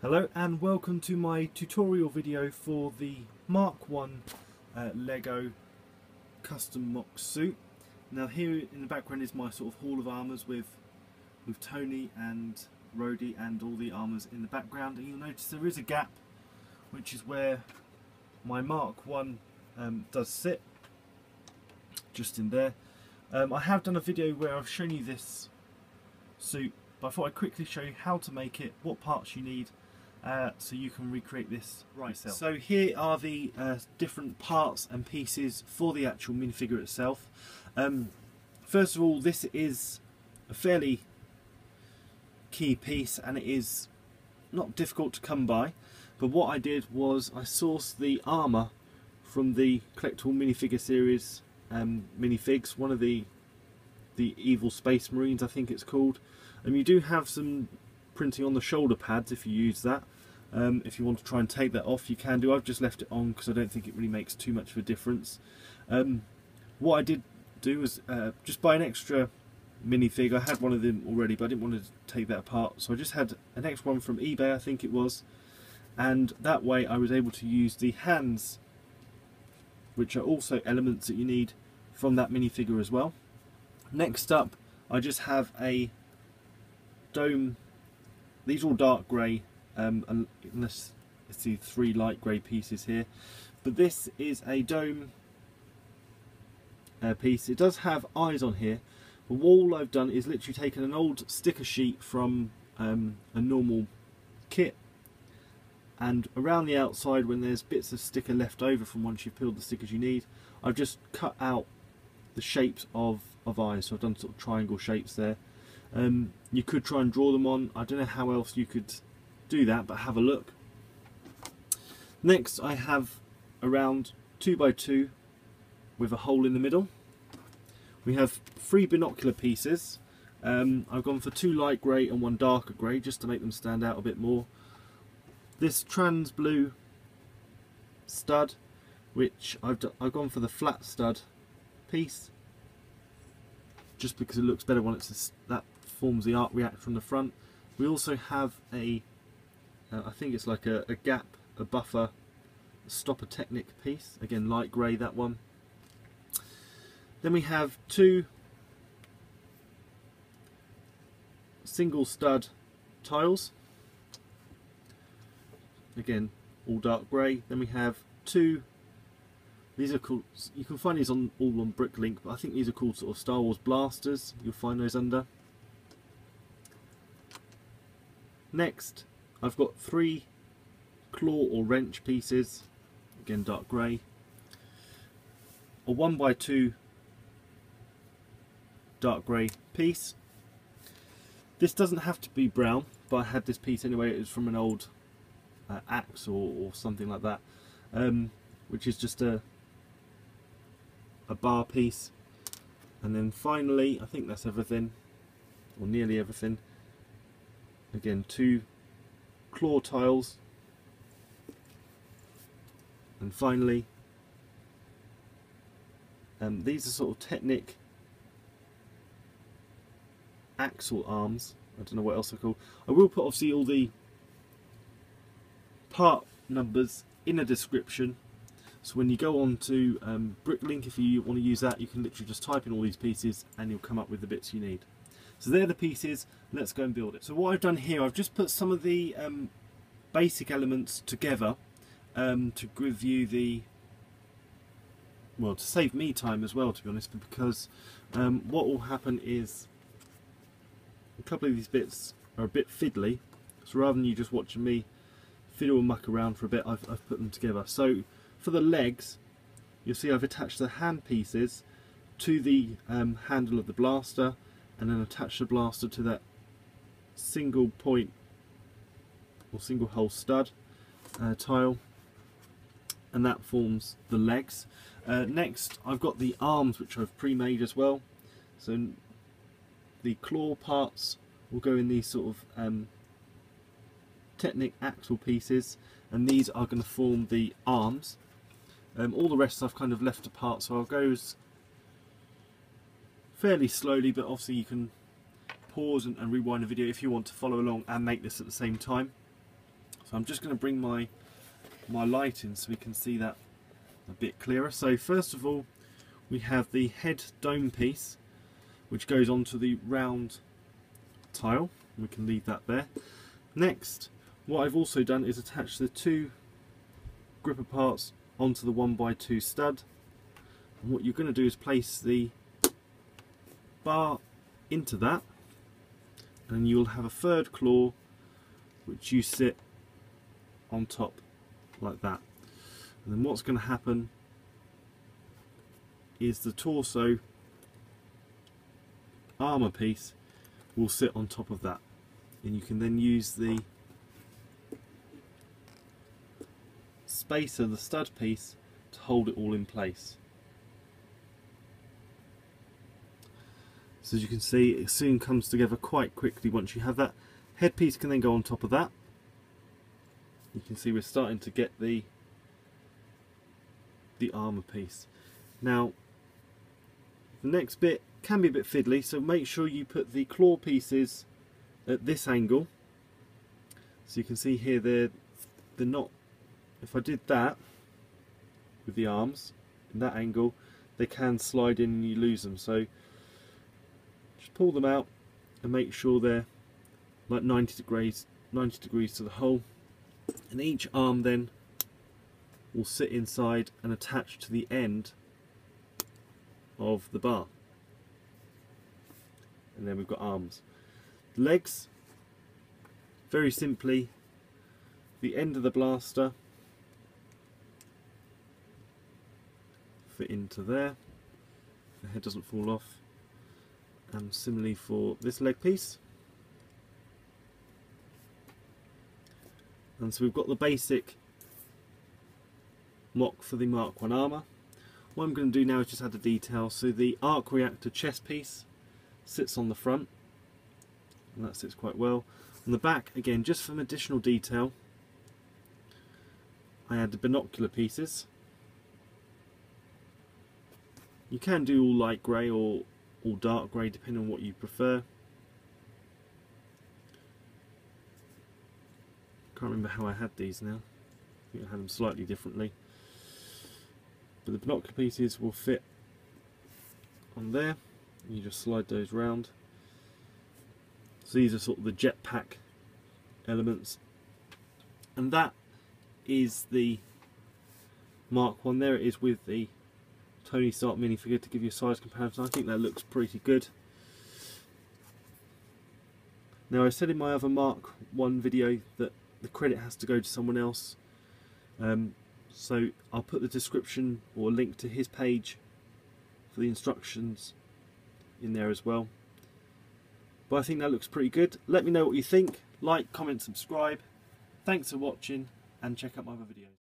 Hello and welcome to my tutorial video for the Mark 1 Lego custom mock suit. Now here in the background is my sort of hall of armours with Tony and Rhodey and all the armours in the background, and you'll notice there is a gap which is where my Mark 1 does sit, just in there. I have done a video where I've shown you this suit, but I thought I'd quickly show you how to make it, what parts you need, so you can recreate this yourself. So here are the different parts and pieces for the actual minifigure itself. First of all, this is a fairly key piece and it is not difficult to come by, but what I did was I sourced the armour from the collectible minifigure series minifigs, one of the Evil Space Marines I think it's called. You do have some printing on the shoulder pads if you use that. If you want to try and take that off, you can do. I've just left it on because I don't think it really makes too much of a difference. What I did do was just buy an extra minifig. I had one of them already, but I didn't want to take that apart, so I just had an extra one from eBay, I think it was, and that way I was able to use the hands, which are also elements that you need from that minifigure as well. Next up, I just have a dome. These are all dark grey, unless it's the three light grey pieces here, but this is a dome piece. It does have eyes on here, but all I've done is literally taken an old sticker sheet from a normal kit, and around the outside, when there's bits of sticker left over from once you've peeled the stickers you need, I've just cut out the shapes of eyes. So I've done sort of triangle shapes there. You could try and draw them on. I don't know how else you could do that, but have a look. Next I have around 2x2 with a hole in the middle. We have 3 binocular pieces. I've gone for 2 light grey and 1 darker grey just to make them stand out a bit more. This trans blue stud, which I've gone for the flat stud piece, just because it looks better when it's that forms the arc reactor on the front. We also have a I think it's like a gap, a buffer, a stopper Technic piece, again light grey, that one. Then we have 2 single stud tiles, again all dark grey. Then we have 2, these are called, you can find these all on Bricklink, but I think these are called sort of Star Wars blasters. You'll find those under. Next I've got 3 claw or wrench pieces, again dark grey, a 1x2 dark grey piece. This doesn't have to be brown, but I had this piece anyway. It was from an old axe or something like that, which is just a bar piece. And then finally, I think that's everything, or nearly everything, again 2 claw tiles, and finally these are sort of Technic axle arms. I don't know what else they're called. I will put obviously all the part numbers in a description, so when you go on to Bricklink, if you want to use that, you can literally just type in all these pieces and you'll come up with the bits you need. So they're the pieces, let's go and build it. So what I've done here, I've just put some of the basic elements together to give you the, well, to save me time as well, to be honest, because what will happen is a couple of these bits are a bit fiddly, so rather than you just watching me fiddle and muck around for a bit, I've put them together. So for the legs, you'll see I've attached the hand pieces to the handle of the blaster, and then attach the blaster to that single point or single hole stud tile, and that forms the legs. Next I've got the arms, which I've pre-made as well. So the claw parts will go in these sort of Technic axle pieces, and these are going to form the arms. All the rest I've kind of left apart, so I'll go fairly slowly, but obviously you can pause and rewind the video if you want to follow along and make this at the same time. I'm just going to bring my light in so we can see that a bit clearer. So first of all, we have the head dome piece, which goes onto the round tile. We can leave that there. Next, what I've also done is attach the two gripper parts onto the 1x2 stud. And what you're going to do is place the bar into that, and you'll have a third claw which you sit on top like that. And then what's going to happen is the torso armour piece will sit on top of that, and you can then use the spacer, the stud piece, to hold it all in place. So as you can see, it soon comes together quite quickly once you have that. Headpiece can then go on top of that. You can see we're starting to get the armour piece. Now the next bit can be a bit fiddly, so make sure you put the claw pieces at this angle. So you can see here they're not, if I did that with the arms in that angle, they can slide in and you lose them. So just pull them out and make sure they're like 90 degrees to the hole, and each arm then will sit inside and attach to the end of the bar. And then we've got arms. Legs, very simply, the end of the blaster fit into there, the head doesn't fall off, and similarly for this leg piece. And so we've got the basic mock for the Mark 1 armour. What I'm going to do now is just add a detail. So the arc reactor chest piece sits on the front, and that sits quite well. On the back, again, just some additional detail, I add the binocular pieces. You can do all light grey or all dark grey, depending on what you prefer. Can't remember how I had these now. I think I had them slightly differently. But the binocular pieces will fit on there. You just slide those round. So these are sort of the jetpack elements. And that is the Mark 1. There it is with the Tony Stark minifigure to give you a size comparison. I think that looks pretty good. Now, I said in my other Mark 1 video that the credit has to go to someone else, so I'll put the description or a link to his page for the instructions in there as well. But I think that looks pretty good. Let me know what you think. Like, comment, subscribe. Thanks for watching, and check out my other videos.